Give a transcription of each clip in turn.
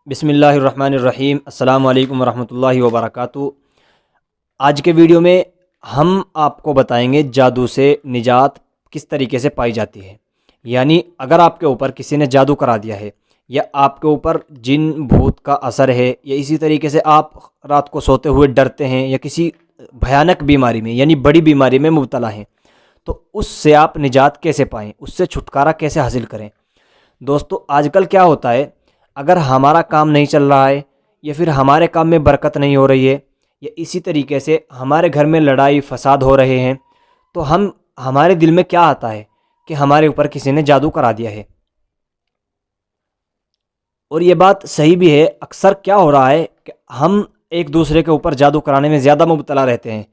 بسم اللہ الرحمن الرحیم۔ السلام علیکم ورحمۃ اللہ وبرکاتہ۔ آج کے ویڈیو میں ہم آپ کو بتائیں گے جادو سے نجات کس طریقے سے پائی جاتی ہے۔ یعنی اگر آپ کے اوپر کسی نے جادو کرا دیا ہے یا آپ کے اوپر جن بھوت کا اثر ہے یا اسی طریقے سے آپ رات کو سوتے ہوئے ڈرتے ہیں یا کسی بھیانک بیماری میں یعنی بڑی بیماری میں مبتلا ہیں، تو اس سے آپ نجات کیسے پائیں، اس سے چھٹکارا کیسے حاصل کریں۔ دوستو، آج کل کیا ہوتا ہے، اگر ہمارا کام نہیں چل رہا ہے یا پھر ہمارے کام میں برکت نہیں ہو رہی ہے یا اسی طریقے سے ہمارے گھر میں لڑائی فساد ہو رہے ہیں، تو ہمارے دل میں کیا آتا ہے کہ ہمارے اوپر کسی نے جادو کرا دیا ہے۔ اور یہ بات صحیح بھی ہے۔ اکثر کیا ہو رہا ہے کہ ہم ایک دوسرے کے اوپر جادو کرانے میں زیادہ مبتلا رہتے ہیں،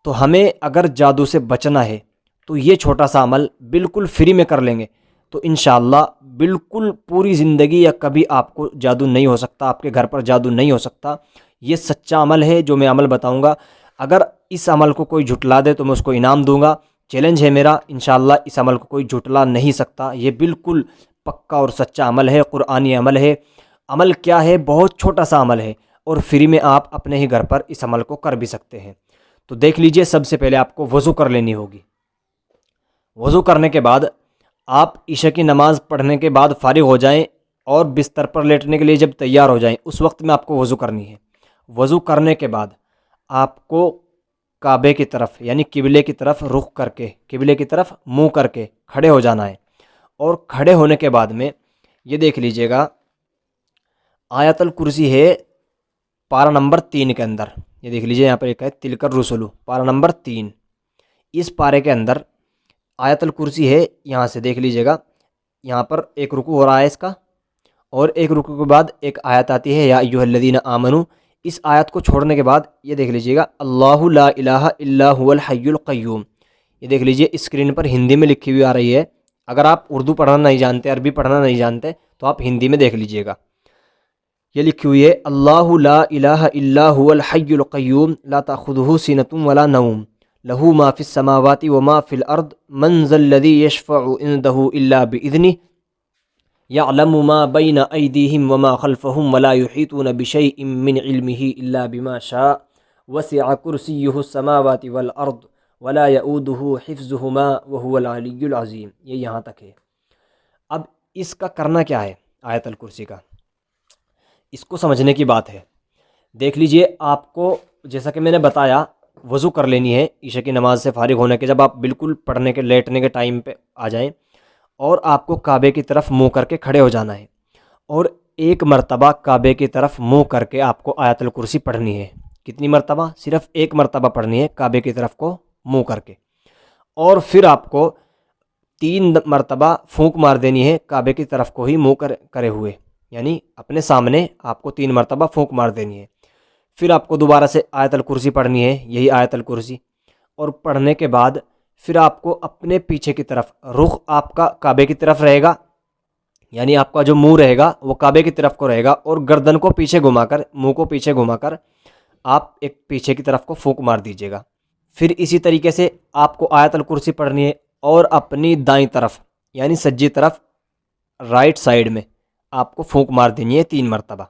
تو ہمیں اگر جادو سے بچنا ہے تو یہ چھوٹا سا عمل بالکل فری میں کر لیں گے تو انشاءاللہ بالکل پوری زندگی یا کبھی آپ کو جادو نہیں ہو سکتا، آپ کے گھر پر جادو نہیں ہو سکتا۔ یہ سچا عمل ہے جو میں عمل بتاؤں گا۔ اگر اس عمل کو کوئی جھٹلا دے تو میں اس کو انعام دوں گا۔ چیلنج ہے میرا، انشاءاللہ اس عمل کو کوئی جھٹلا نہیں سکتا۔ یہ بالکل پکا اور سچا عمل ہے، قرآنی عمل ہے۔ عمل کیا ہے؟ بہت چھوٹا سا عمل ہے اور فری میں آپ اپنے ہی گھر پر اس عمل کو کر بھی سکتے ہیں۔ تو دیکھ لیجئے، سب سے پہلے آپ کو وضو کر لینی ہوگی۔ وضو کرنے کے بعد آپ عشاء کی نماز پڑھنے کے بعد فارغ ہو جائیں اور بستر پر لیٹنے کے لیے جب تیار ہو جائیں، اس وقت میں آپ کو وضو کرنی ہے۔ وضو کرنے کے بعد آپ کو کعبے کی طرف یعنی قبلے کی طرف رخ کر کے، قبلے کی طرف منہ کر کے کھڑے ہو جانا ہے۔ اور کھڑے ہونے کے بعد میں یہ دیکھ لیجئے گا، آیت الکرسی ہے پارہ نمبر 3 کے اندر۔ یہ دیکھ لیجئے، یہاں پر ایک ہے تلک الرسل، پارہ نمبر 3۔ اس پارے کے اندر آیت الکرسی ہے، یہاں سے دیکھ لیجئے گا، یہاں پر ایک رکوع ہو رہا ہے اس کا، اور ایک رکوع کے بعد ایک آیت آتی ہے، یا ایھا الذین آمنو۔ اس آیت کو چھوڑنے کے بعد یہ دیکھ لیجئے گا، اللہ لا الہ الا هو الحی القیوم۔ یہ دیکھ لیجئے اسکرین پر ہندی میں لکھی ہوئی آ رہی ہے۔ اگر آپ اردو پڑھنا نہیں جانتے، عربی پڑھنا نہیں جانتے، تو آپ ہندی میں دیکھ لیجئے گا۔ یہ لکھی ہوئی ہے، اللہ لا الہ الا هو الحی القیوم لا تأخذہ سنۃ ولا نوم لہ ما فی السماوات وما فی الارض من ذا الذی یشفع عندہ الا بإذنہ یعلم ما بین ایدیہم وما خلفہم ولا یحیطون بشیء من علمہ الا بما شاء وسع کرسیہ السماوات والارض ولا یؤودہ حفظہما وہو العلی العظیم۔ یہ یہاں تک ہے۔ اب اس کا کرنا کیا ہے؟ آیت الکرسی کا اس کو سمجھنے کی بات ہے۔ دیکھ لیجئے، آپ کو جیسا کہ میں نے بتایا، وضو کر لینی ہے عشاء کی نماز سے فارغ ہونے کے، جب آپ بالکل پڑھنے کے لیٹنے کے ٹائم پہ آ جائیں، اور آپ کو کعبے کی طرف منہ کر کے کھڑے ہو جانا ہے، اور ایک مرتبہ کعبے کی طرف منہ کر کے آپ کو آیت الکرسی پڑھنی ہے۔ کتنی مرتبہ؟ صرف ایک مرتبہ پڑھنی ہے، کعبے کی طرف کو منہ کر کے، اور پھر آپ کو 3 مرتبہ پھونک مار دینی ہے کعبے کی طرف کو ہی منہ کرے ہوئے، یعنی اپنے سامنے آپ کو 3 مرتبہ پھونک مار دینی ہے۔ پھر آپ کو دوبارہ سے آیت الکرسی پڑھنی ہے، یہی آیت الکرسی، اور پڑھنے کے بعد پھر آپ کو اپنے پیچھے کی طرف، رخ آپ کا کعبے کی طرف رہے گا، یعنی آپ کا جو منہ رہے گا وہ کعبے کی طرف کو رہے گا، اور گردن کو پیچھے گھما کر، منہ کو پیچھے گھما کر آپ ایک پیچھے کی طرف کو پھونک مار دیجیے گا۔ پھر اسی طریقے سے آپ کو آیت الکرسی پڑھنی ہے، اور اپنی دائیں طرف یعنی سجی طرف رائٹ سائیڈ میں آپ کو پھونک مار دینی ہے 3 مرتبہ۔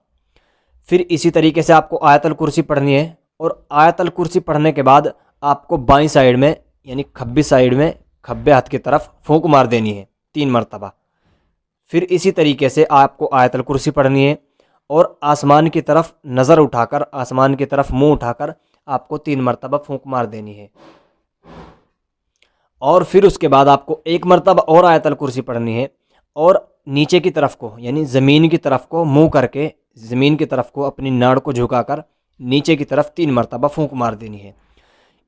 پھر اسی طریقے سے آپ کو آیت الکرسی پڑھنی ہے، اور آیت الکرسی پڑھنے کے بعد آپ کو بائیں سائیڈ میں یعنی کھبی سائیڈ میں، کھبے ہاتھ کی طرف پھونک مار دینی ہے 3 مرتبہ۔ پھر اسی طریقے سے آپ کو آیت الکرسی پڑھنی ہے، اور آسمان کی طرف نظر اٹھا کر، آسمان کی طرف منہ اٹھا کر آپ کو 3 مرتبہ پھونک مار دینی ہے۔ اور پھر اس کے بعد آپ کو 1 مرتبہ اور آیت الکرسی پڑھنی ہے، اور نیچے کی طرف کو یعنی زمین کی طرف کو منہ کر کے، زمین کی طرف کو اپنی ناڑ کو جھکا کر نیچے کی طرف 3 مرتبہ پھونک مار دینی ہے۔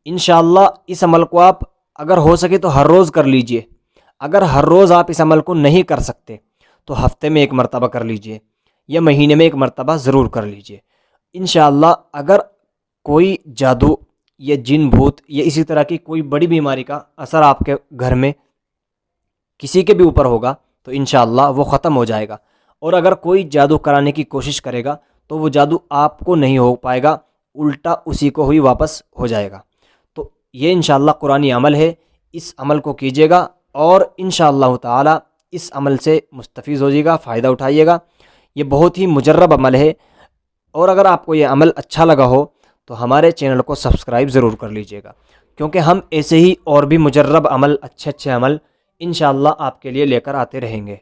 انشاءاللہ اس عمل کو آپ اگر ہو سکے تو ہر روز کر لیجئے۔ اگر ہر روز آپ اس عمل کو نہیں کر سکتے تو ہفتے میں 1 مرتبہ کر لیجئے، یا مہینے میں 1 مرتبہ ضرور کر لیجئے۔ انشاءاللہ اگر کوئی جادو یا جن بھوت یا اسی طرح کی کوئی بڑی بیماری کا اثر آپ کے گھر میں کسی کے بھی اوپر ہوگا تو انشاءاللہ وہ ختم ہو جائے گا، اور اگر کوئی جادو کرانے کی کوشش کرے گا تو وہ جادو آپ کو نہیں ہو پائے گا، الٹا اسی کو ہی واپس ہو جائے گا۔ تو یہ انشاءاللہ قرآنی عمل ہے، اس عمل کو کیجیے گا، اور انشاءاللہ تعالی اس عمل سے مستفیض ہوجیے گا، فائدہ اٹھائیے گا۔ یہ بہت ہی مجرب عمل ہے، اور اگر آپ کو یہ عمل اچھا لگا ہو تو ہمارے چینل کو سبسکرائب ضرور کر لیجیے گا، کیونکہ ہم ایسے ہی اور بھی مجرب عمل، اچھے عمل انشاءاللہ آپ کے لیے لے کر آتے رہیں گے۔